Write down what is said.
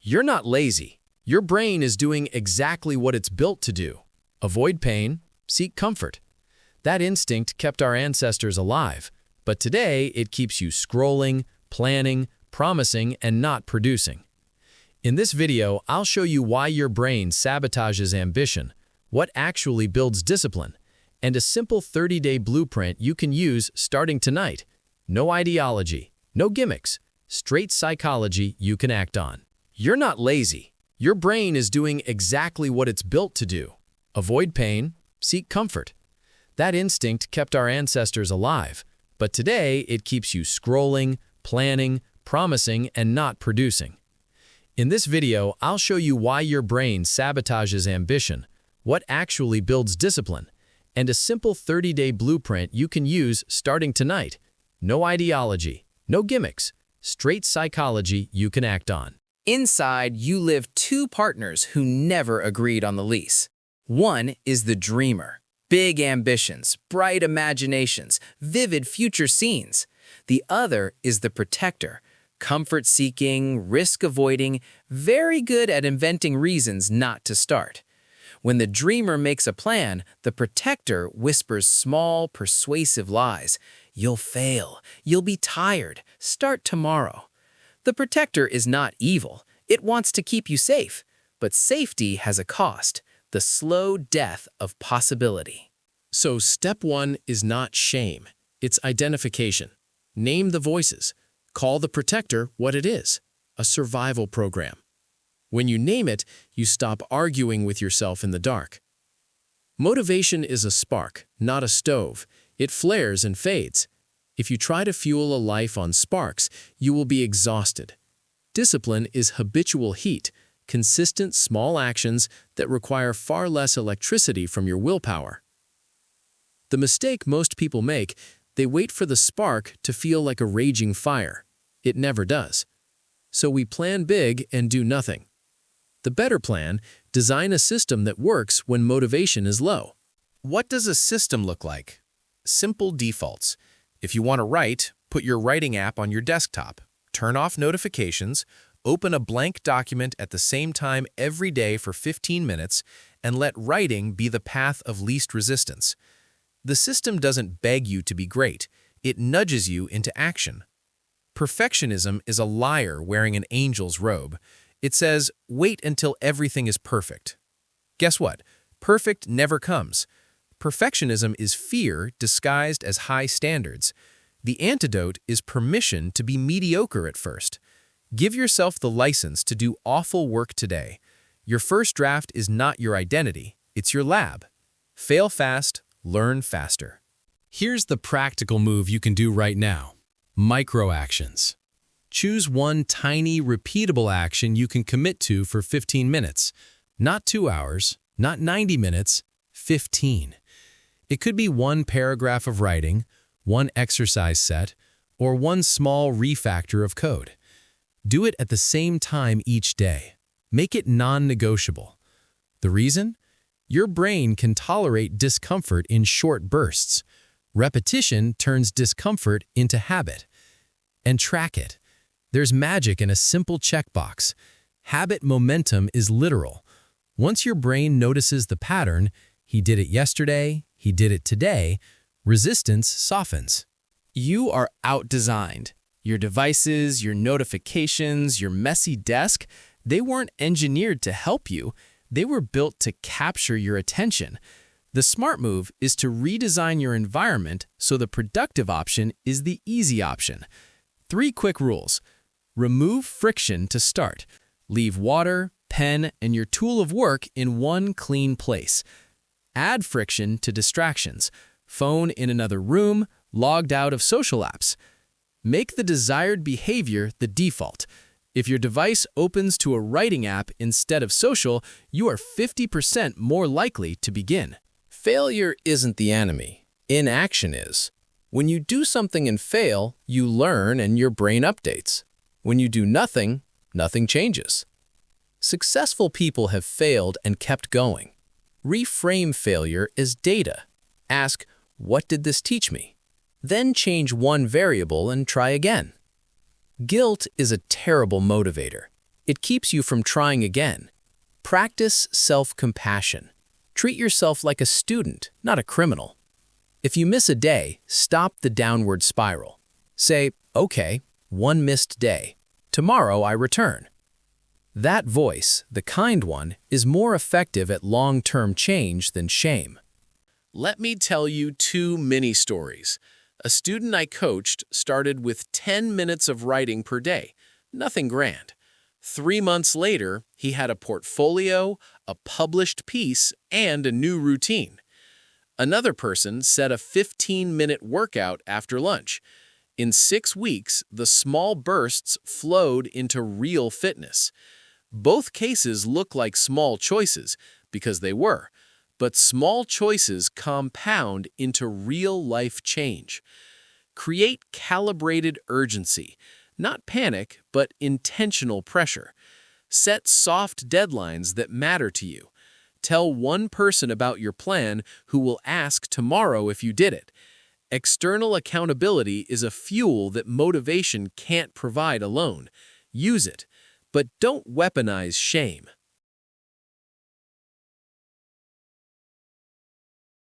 You're not lazy. Your brain is doing exactly what it's built to do. Avoid pain, seek comfort. That instinct kept our ancestors alive, but today it keeps you scrolling, planning, promising, and not producing. In this video, I'll show you why your brain sabotages ambition, what actually builds discipline, and a simple 30-day blueprint you can use starting tonight. No ideology, no gimmicks, straight psychology you can act on. You're not lazy. Your brain is doing exactly what it's built to do. Avoid pain, seek comfort. That instinct kept our ancestors alive, but today it keeps you scrolling, planning, promising, and not producing. In this video, I'll show you why your brain sabotages ambition, what actually builds discipline, and a simple 30-day blueprint you can use starting tonight. No ideology, no gimmicks, straight psychology you can act on. Inside, you live two partners who never agreed on the lease. One is the dreamer. Big ambitions, bright imaginations, vivid future scenes. The other is the protector. Comfort-seeking, risk-avoiding, very good at inventing reasons not to start. When the dreamer makes a plan, the protector whispers small, persuasive lies. You'll fail. You'll be tired. Start tomorrow. The protector is not evil. It wants to keep you safe. But safety has a cost, the slow death of possibility. So step one is not shame. It's identification. Name the voices. Call the protector what it is, a survival program. When you name it, you stop arguing with yourself in the dark. Motivation is a spark, not a stove. It flares and fades. If you try to fuel a life on sparks, you will be exhausted. Discipline is habitual heat, consistent small actions that require far less electricity from your willpower. The mistake most people make, they wait for the spark to feel like a raging fire. It never does. So we plan big and do nothing. The better plan, design a system that works when motivation is low. What does a system look like? Simple defaults. If you want to write, put your writing app on your desktop. Turn off notifications, open a blank document at the same time every day for 15 minutes, and let writing be the path of least resistance. The system doesn't beg you to be great. It nudges you into action. Perfectionism is a liar wearing an angel's robe. It says, wait until everything is perfect. Guess what? Perfect never comes. Perfectionism is fear disguised as high standards. The antidote is permission to be mediocre at first. Give yourself the license to do awful work today. Your first draft is not your identity, it's your lab. Fail fast, learn faster. Here's the practical move you can do right now. Micro actions. Choose one tiny, repeatable action you can commit to for 15 minutes. Not 2 hours, not 90 minutes, 15. It could be one paragraph of writing, one exercise set, or one small refactor of code. Do it at the same time each day. Make it non-negotiable. The reason? Your brain can tolerate discomfort in short bursts. Repetition turns discomfort into habit. And track it. There's magic in a simple checkbox. Habit momentum is literal. Once your brain notices the pattern, he did it yesterday, he did it today, resistance softens. You are out-designed. Your devices, your notifications, your messy desk, they weren't engineered to help you. They were built to capture your attention. The smart move is to redesign your environment so the productive option is the easy option. 3 quick rules. Remove friction to start. Leave water, pen, and your tool of work in one clean place. Add friction to distractions. Phone in another room, logged out of social apps. Make the desired behavior the default. If your device opens to a writing app instead of social, you are 50% more likely to begin. Failure isn't the enemy. Inaction is. When you do something and fail, you learn and your brain updates. When you do nothing, nothing changes. Successful people have failed and kept going. Reframe failure as data. Ask, what did this teach me? Then change one variable and try again. Guilt is a terrible motivator. It keeps you from trying again. Practice self-compassion. Treat yourself like a student, not a criminal. If you miss a day, stop the downward spiral. Say, okay, one missed day. Tomorrow I return. That voice, the kind one, is more effective at long-term change than shame. Let me tell you 2 mini stories. A student I coached started with 10 minutes of writing per day. Nothing grand. 3 months later, he had a portfolio, a published piece, and a new routine. Another person set a 15-minute workout after lunch. In 6 weeks, the small bursts flowed into real fitness. Both cases look like small choices, because they were, but small choices compound into real-life change. Create calibrated urgency, not panic, but intentional pressure. Set soft deadlines that matter to you. Tell one person about your plan who will ask tomorrow if you did it. External accountability is a fuel that motivation can't provide alone. Use it, but don't weaponize shame.